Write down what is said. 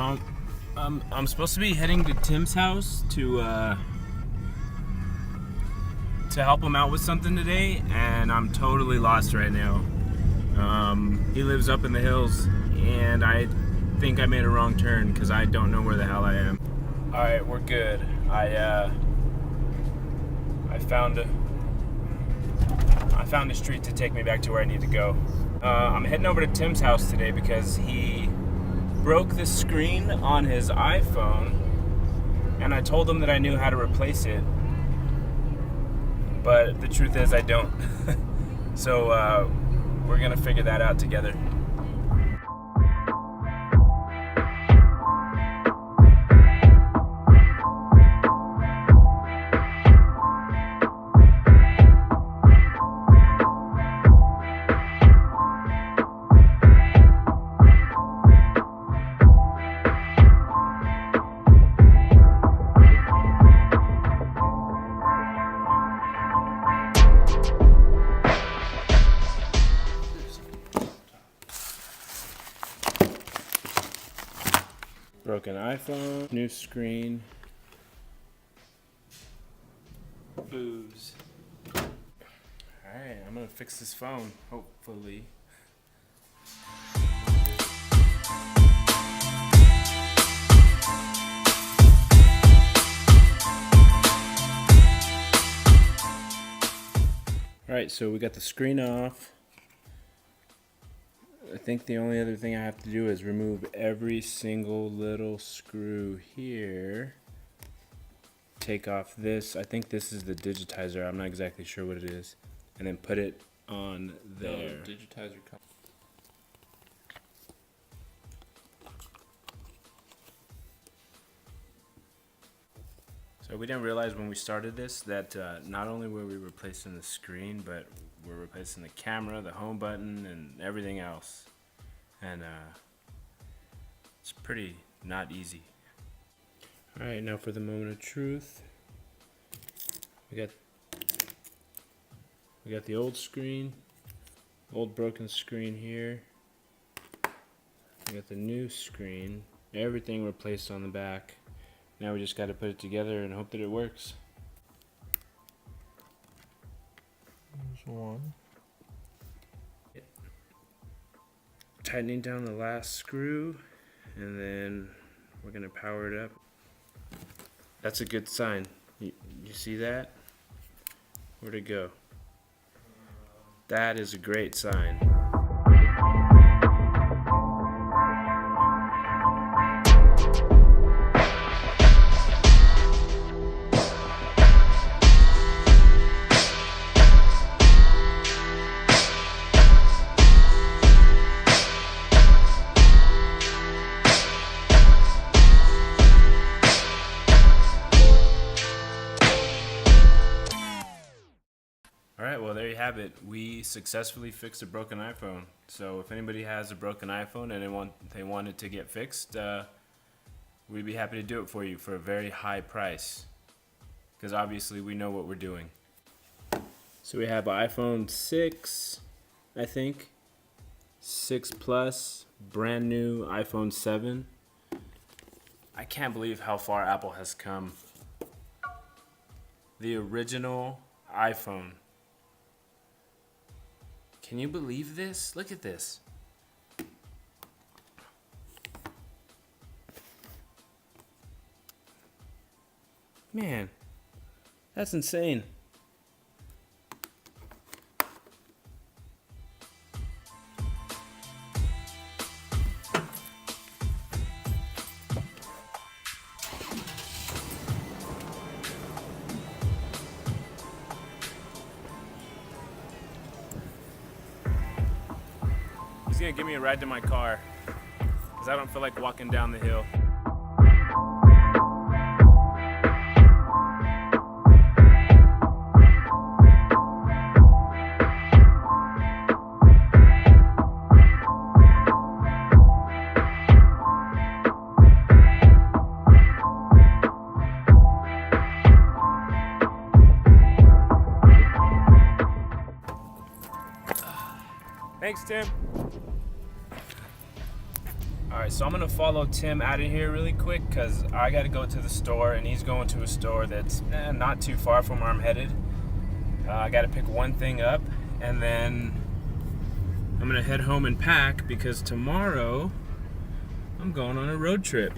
So I'm supposed to be heading to Tim's house to help him out with something today, and I'm totally lost right now. He lives up in the hills, and I think I made a wrong turn because I don't know where the hell I am. All right, we're good. I found a street to take me back to where I need to go. I'm heading over to Tim's house today because he broke the screen on his iPhone, and I told him that I knew how to replace it, but the truth is I don't. So we're gonna figure that out together. Broken iPhone, new screen, booze. Alright, I'm gonna fix this phone, hopefully. Alright, so we got the screen off. I think the only other thing I have to do is remove every single little screw here. Take off this. I think this is the digitizer. I'm not exactly sure what it is. And then put it on there. No, the digitizer comes. So we didn't realize when we started this that not only were we replacing the screen, but we're replacing the camera, the home button, and everything else. And it's pretty not easy. Alright, now for the moment of truth. We got the old screen, old broken screen here. We got the new screen, everything replaced on the back. Now we just got to put it together and hope that it works. There's one. Tightening down the last screw, and then we're gonna power it up. That's a good sign. You see that? Where'd it go? That is a great sign. Alright, well there you have it. We successfully fixed a broken iPhone. So if anybody has a broken iPhone and they want it to get fixed, we'd be happy to do it for you for a very high price. Because obviously we know what we're doing. So we have iPhone 6, I think. 6 Plus, brand new iPhone 7. I can't believe how far Apple has come. The original iPhone. Can you believe this? Look at this. Man, that's insane. He's gonna give me a ride to my car because I don't feel like walking down the hill. Thanks, Tim. All right, Alright, so I'm gonna follow Tim out of here really quick because I gotta go to the store and he's going to a store that's not too far from where I'm headed. I gotta pick one thing up and then I'm gonna head home and pack because tomorrow I'm going on a road trip.